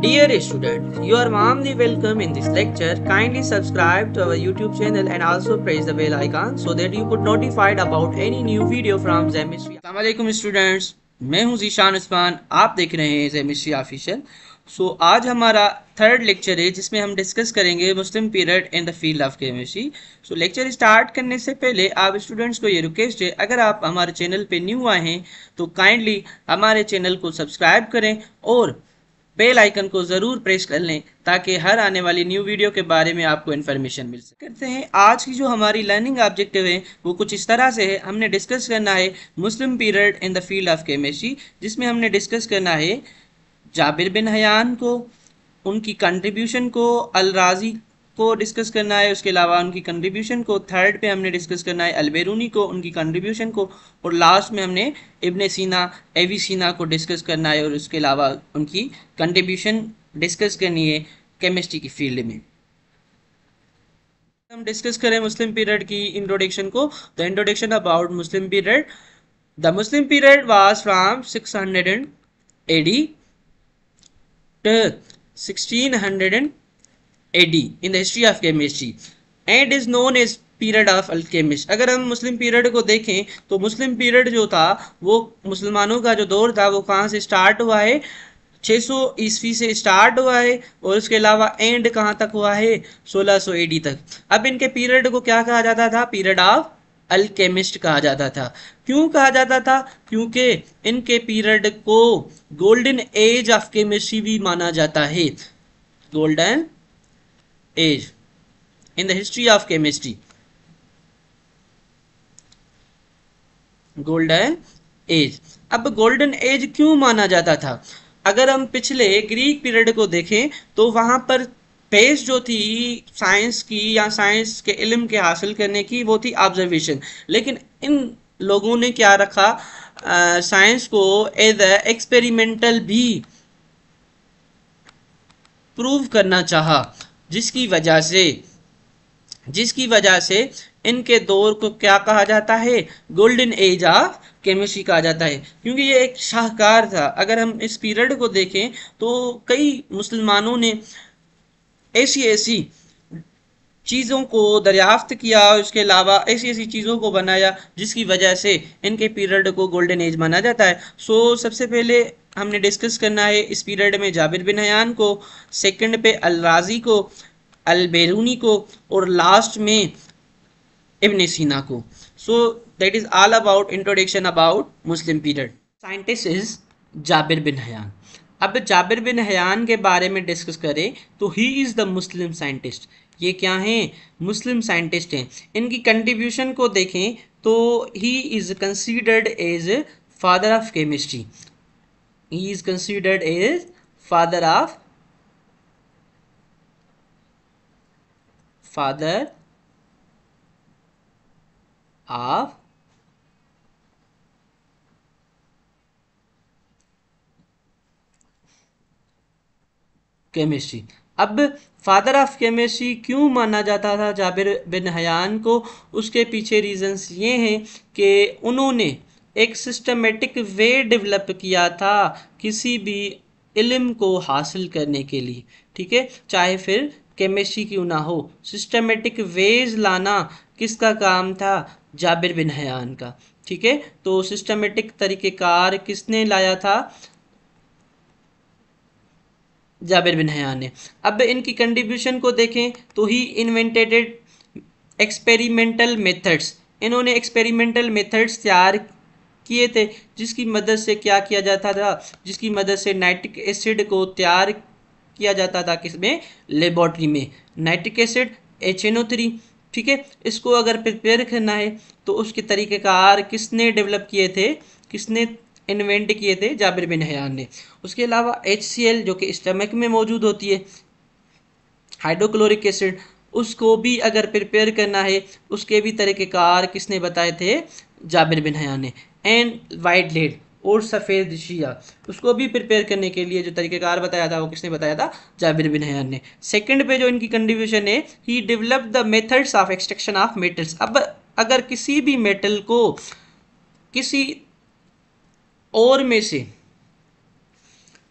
Dear students, you are warmly welcome in this lecture. Kindly subscribe to our YouTube channel and also press the bell icon so that you could notified about any new video from Chemistry. Assalamualaikum students, मैं हूं ज़ीशान उस्मान, आप देख रहे हैं Chemistry official. आज हमारा third lecture है जिसमें हम डिस्कस करेंगे Muslim period in the field of chemistry. Lecture start करने से पहले आप स्टूडेंट्स को ये रिक्वेस्ट है, अगर आप हमारे चैनल पे न्यू आए हैं तो काइंडली हमारे चैनल को सब्सक्राइब करें और बेल आइकन को जरूर प्रेस कर लें ताकि हर आने वाली न्यू वीडियो के बारे में आपको इन्फॉर्मेशन मिल सके। करते हैं आज की जो हमारी लर्निंग ऑब्जेक्टिव है वो कुछ इस तरह से है। हमने डिस्कस करना है Muslim period in the field of chemistry, जिसमें हमने डिस्कस करना है जाबिर बिन हयान को, उनकी कंट्रीब्यूशन को, अल राजी को डिस्कस करना है, उसके अलावा उनकी कंट्रीब्यूशन को। थर्ड पे हमने डिस्कस करना है अल बेरूनी को, उनकी कंट्रीब्यूशन को, और लास्ट में हमने इब्ने सीना, एविसीना को डिस्कस करना है और उसके अलावा उनकी कंट्रीब्यूशन डिस्कस करनी है केमिस्ट्री की फील्ड में। हम डिस्कस करें मुस्लिम पीरियड की इंट्रोडक्शन को। The introduction about Muslim period. The Muslim period was from 600 AD to 1600 AD in the history of chemistry and is known as period of alchemist। अगर हम मुस्लिम पीरियड को देखें तो मुस्लिम पीरियड जो था वो मुसलमानों का जो दौर था वो कहाँ से स्टार्ट हुआ है, 600 ईस्वी से स्टार्ट हुआ है और उसके अलावा एंड कहाँ तक हुआ है, 1600 AD तक। अब इनके पीरियड को क्या कहा जाता था, पीरियड ऑफ अल्केमिस्ट कहा जाता था। क्यों कहा जाता था, क्योंकि इनके पीरियड को गोल्डन एज ऑफ केमिस्ट्री भी माना जाता है। Golden age in the history of chemistry, golden age. अब गोल्डन एज क्यों माना जाता था, अगर हम पिछले ग्रीक पीरियड को देखें तो वहां पर बेस जो थी साइंस की या साइंस के इल्म के हासिल करने की वो थी ऑब्जर्वेशन। लेकिन इन लोगों ने क्या रखा, साइंस को एज एक्सपेरिमेंटल भी प्रूव करना चाहा, जिसकी वजह से इनके दौर को क्या कहा जाता है, गोल्डन एज ऑफ केमिस्ट्री कहा जाता है, क्योंकि ये एक शाहकार था। अगर हम इस पीरियड को देखें तो कई मुसलमानों ने ऐसी चीज़ों को दरियाफ्त किया और उसके अलावा ऐसी चीज़ों को बनाया जिसकी वजह से इनके पीरियड को गोल्डन एज माना जाता है। सबसे पहले हमने डिस्कस करना है इस पीरियड में जाबिर बिन हयान को, सेकंड पे अल राजी को, अल बेरूनी को, और लास्ट में इब्ने सीना को। That is all about introduction about Muslim period. Scientist is Jabir bin Hayyan. अब जाबिर बिन हयान के बारे में डिस्कस करें तो he is the Muslim scientist. ये क्या हैं, मुस्लिम साइंटिस्ट हैं। इनकी कंट्रीब्यूशन को देखें तो he is considered as father of chemistry. He is considered as father of chemistry. अब फादर ऑफ केमिस्ट्री क्यों माना जाता था जाबिर बिन हयान को, उसके पीछे रीजंस ये हैं कि उन्होंने एक सिस्टमेटिक वे डेवलप किया था किसी भी इल्म को हासिल करने के लिए। ठीक है, चाहे फिर केमिस्ट्री क्यों ना हो, सिस्टमेटिक वेज लाना किसका काम था, जाबिर बिन हयान का। ठीक है, तो सिस्टमेटिक तरीक़ेकार किसने लाया था, जाबिर बिन हयान ने। अब इनकी कंट्रीब्यूशन को देखें तो ही इन्वेंटेड एक्सपेरिमेंटल मेथड्स। इन्होंने एक्सपेरिमेंटल मेथड्स तैयार किए थे जिसकी मदद से क्या किया जाता था, जिसकी मदद से नाइट्रिक एसिड को तैयार किया जाता था, किसमें, लेबॉर्ट्री में। Nitric acid HNO3। ठीक है, इसको अगर प्रिपेयर करना है तो उसके तरीक़ेकार किसने डेवलप किए थे, किसने इन्वेंट किए थे, जाबिर बिन हयान ने। उसके अलावा HCl जो कि स्टमक में मौजूद होती है, हाइड्रोक्लोरिक एसिड, उसको भी अगर प्रिपेयर करना है उसके भी तरीक़ेकार किसने बताए थे, जाबिर बिन हयान ने। एंड वाइट लेड और सफ़ेद शिया, उसको भी प्रिपेयर करने के लिए जो तरीक़ेकार बताया था वो किसने बताया था, जाबिर बिन हयान ने। सेकंड पे जो इनकी कंट्रीब्यूशन है, he developed the methods of extraction of metals. अब अगर किसी भी मेटल को किसी और में से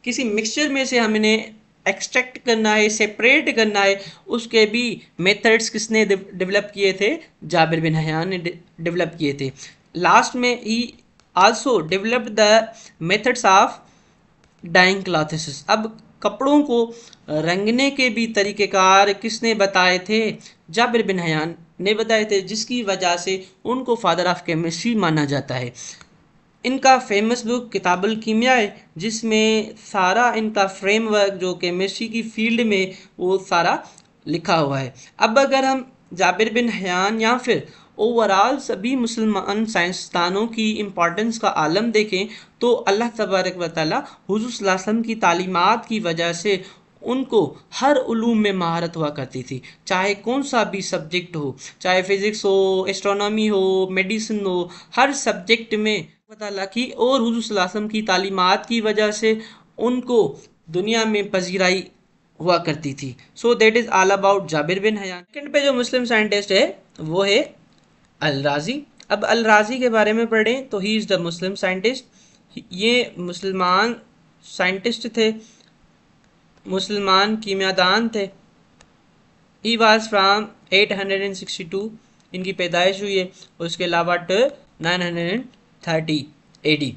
किसी मिक्सचर में से हमने एक्सट्रैक्ट करना है, सेपरेट करना है, उसके भी मेथड्स किसने डेवलप किए थे? जाबिर बिन हयान ने डेवलप किए थे। लास्ट में he also developed the methods of dyeing clothes. अब कपड़ों को रंगने के भी तरीक़ेकार किसने बताए थे? जाबिर बिन हयान ने बताए थे, जिसकी वजह से उनको फादर ऑफ केमिस्ट्री माना जाता है। इनका फेमस बुक किताबुल कीमिया है, जिसमें सारा इनका फ्रेमवर्क जो केमिस्ट्री की फील्ड में वो सारा लिखा हुआ है। अब अगर हम जाबिर बिन हयान या फिर ओवरऑल सभी मुसलमान साइंसदानों की इम्पोर्टेंस का आलम देखें तो अल्लाह तबारक व तआला हुज़ूर सल्लल्लाहु अलैहि वसल्लम की तालीमात की वजह से उनको हर उलूम में महारत हुआ करती थी, चाहे कौन सा भी सब्जेक्ट हो, चाहे फिज़िक्स हो, एस्ट्रोनॉमी हो, मेडिसिन हो, हर सब्जेक्ट में ताला की और हुज़ूर सल्लल्लाहु अलैहि वसल्लम की तालीमात की वजह से उनको दुनिया में पजीराई हुआ करती थी। So that is all about Jabir bin Hayyan. Second पे जो मुस्लिम साइंटिस्ट है वो है अल राज़ी। अब अल राज़ी के बारे में पढ़ें तो he is the Muslim scientist. ये मुसलमान साइंटिस्ट थे, मुसलमान कीमियादान थे। ही वाज फ्राम 862, इनकी पैदाइश हुई है। उसके अलावा 930 AD।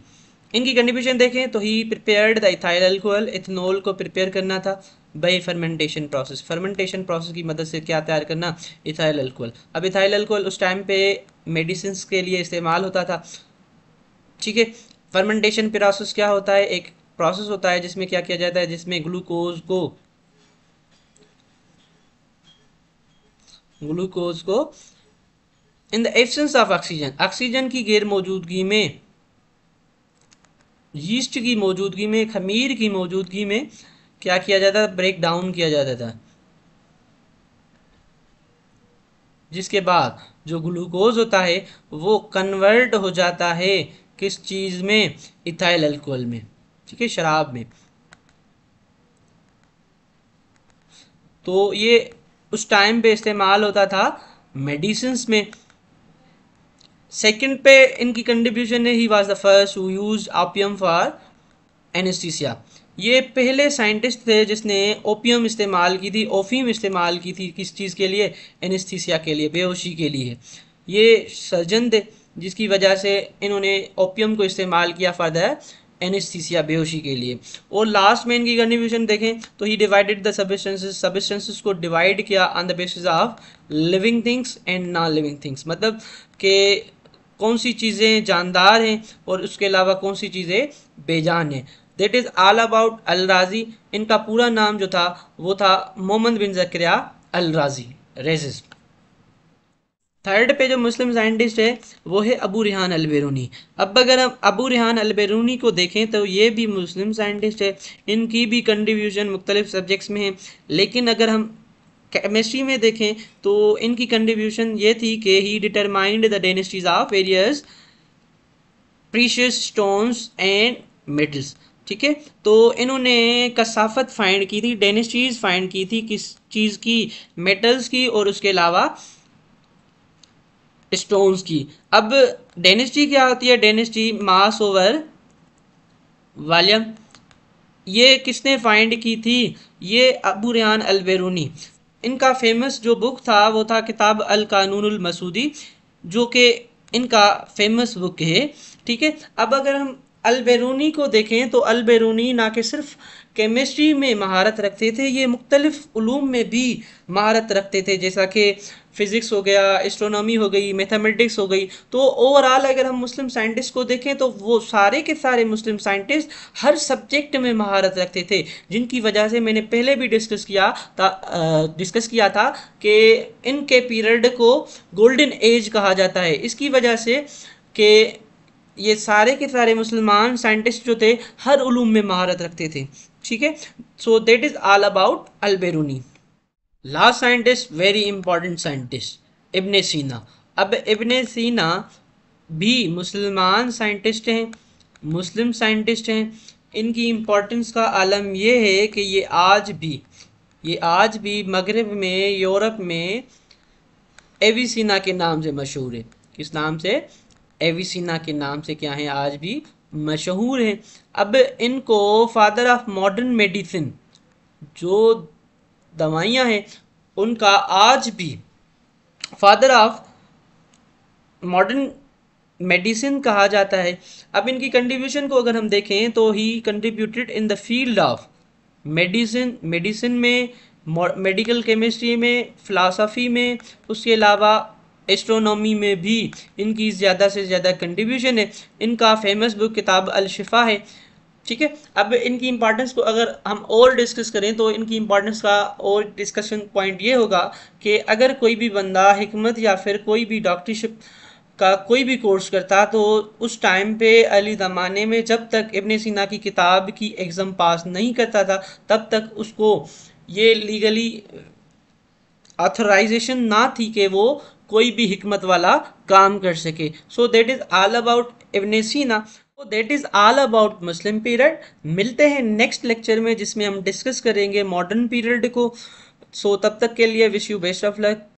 इनकी कंट्रीब्यूशन देखें तो he prepared the ethyl alcohol, ethanol को प्रिपेयर करना था by fermentation process. Fermentation process की मदद से क्या तैयार करना? Ethyl alcohol. अब इथाइल अल्कोहल उस टाइम पे मेडिसिन के लिए इस्तेमाल होता था, ठीक है। फर्मेंटेशन प्रोसेस क्या होता है? एक प्रोसेस होता है जिसमें क्या किया जाता है, जिसमें ग्लूकोज को in the absence of oxygen, oxygen की गैर मौजूदगी में, यीस्ट की मौजूदगी में, खमीर की मौजूदगी में क्या किया जाता था? ब्रेक डाउन किया जाता था, जिसके बाद जो ग्लूकोज होता है वो कन्वर्ट हो जाता है किस चीज़ में? इथाइल अल्कोहल में, ठीक है, शराब में। तो ये उस टाइम पे इस्तेमाल होता था मेडिसिन्स में। सेकंड पे इनकी कंट्रीब्यूशन है, he was the first who used opium for anaesthesia. ये पहले साइंटिस्ट थे जिसने ओपियम इस्तेमाल की थी, ओफीम इस्तेमाल की थी, किस चीज़ के लिए? एनेस्थीसिया के लिए, बेहोशी के लिए। ये सर्जन थे जिसकी वजह से इन्होंने ओपियम को इस्तेमाल किया फॉर द एनेस्थीसिया, बेहोशी के लिए। और लास्ट में इनकी कंट्रीब्यूशन देखें तो ही डिवाइडेड द सब्सटेंसेस को डिवाइड किया on the basis of living things and non living things. मतलब कि कौन सी चीज़ें जानदार हैं और उसके अलावा कौन सी चीज़ें बेजान हैं। दैट इज़ ऑल अबाउट अल राज़ी। इनका पूरा नाम जो था वो था मोहम्मद बिन ज़करिया अल राज़ी, रेज़िस। थर्ड पे जो मुस्लिम साइंटिस्ट है वो है अबू रेहान अल बेरूनी। अब अगर हम अबू रेहान अल बेरूनी को देखें तो ये भी मुस्लिम साइंटिस्ट है। इनकी भी कंट्रीब्यूशन मुख्तलिफ सब्जेक्ट्स में है, लेकिन अगर हम केमिस्ट्री में देखें तो इनकी कंट्रीब्यूशन ये थी कि he determined the densities of various precious stones and metals, ठीक है। तो इन्होंने कसाफत फाइंड की थी, डेनिस्टीज फाइंड की थी, किस चीज़ की? मेटल्स की और उसके अलावा स्टोन्स की। अब डेनिस्टी क्या होती है? डेनिस्टी मास ओवर वॉल्यूम। ये किसने फाइंड की थी? ये अबू रेहान अल बेरूनी। इनका फेमस जो बुक था वो था किताब अल कानूनुल मसूदी, जो कि इनका फेमस बुक है, ठीक है। अब अगर हम अल बेरूनी को देखें तो अल बेरूनी ना कि सिर्फ केमिस्ट्री में महारत रखते थे, ये मुख्तलिफ उलूम में भी महारत रखते थे, जैसा कि फ़िज़िक्स हो गया, एस्ट्रोनॉमी हो गई, मैथमेटिक्स हो गई। तो ओवरऑल अगर हम मुस्लिम साइंटिस्ट को देखें तो वो सारे के सारे मुस्लिम साइंटिस्ट हर सब्जेक्ट में महारत रखते थे, जिनकी वजह से मैंने पहले भी डिस्कस किया था कि इनके पीरियड को गोल्डन एज कहा जाता है, इसकी वजह से कि ये सारे के सारे मुसलमान साइंटिस्ट जो थे हर उलूम में महारत रखते थे, ठीक है। So that is all about Al Biruni. Last scientist, very important scientist, Ibn Sina. अब इब्ने सीना भी मुसलमान साइंटिस्ट हैं, मुस्लिम साइंटिस्ट हैं। इनकी इम्पोर्टेंस का आलम ये है कि ये आज भी मगरब में, यूरोप में एविसीना के नाम से मशहूर है। किस नाम से? एविसीना के नाम से क्या है? आज भी मशहूर है। अब इनको फादर ऑफ मॉडर्न मेडिसिन जो दवाइयाँ हैं उनका आज भी फादर ऑफ मॉडर्न मेडिसिन कहा जाता है। अब इनकी कंट्रीब्यूशन को अगर हम देखें तो he contributed in the field of medicine में, मेडिकल केमिस्ट्री में, फ़िलासफ़ी में, उसके अलावा एस्ट्रोनॉमी में भी इनकी ज़्यादा से ज़्यादा कंट्रीब्यूशन है। इनका फेमस बुक किताब अल-शिफा है। ठीक है, अब इनकी इंपॉर्टेंस को अगर हम और डिस्कस करें तो इनकी इंपॉर्टेंस का और डिस्कशन पॉइंट ये होगा कि अगर कोई भी बंदा हिकमत या फिर कोई भी डॉक्टरशिप का कोई भी कोर्स करता तो उस टाइम पे अली ज़माने में जब तक इब्न सीना की किताब की एग्ज़ाम पास नहीं करता था तब तक उसको ये लीगली ऑथराइजेशन ना थी कि वो कोई भी हिकमत वाला काम कर सके। So that is all about Ibn Sina. तो that is all about Muslim period. मिलते हैं नेक्स्ट लेक्चर में जिसमें हम डिस्कस करेंगे मॉडर्न पीरियड को। सो तब तक के लिए wish you best of luck.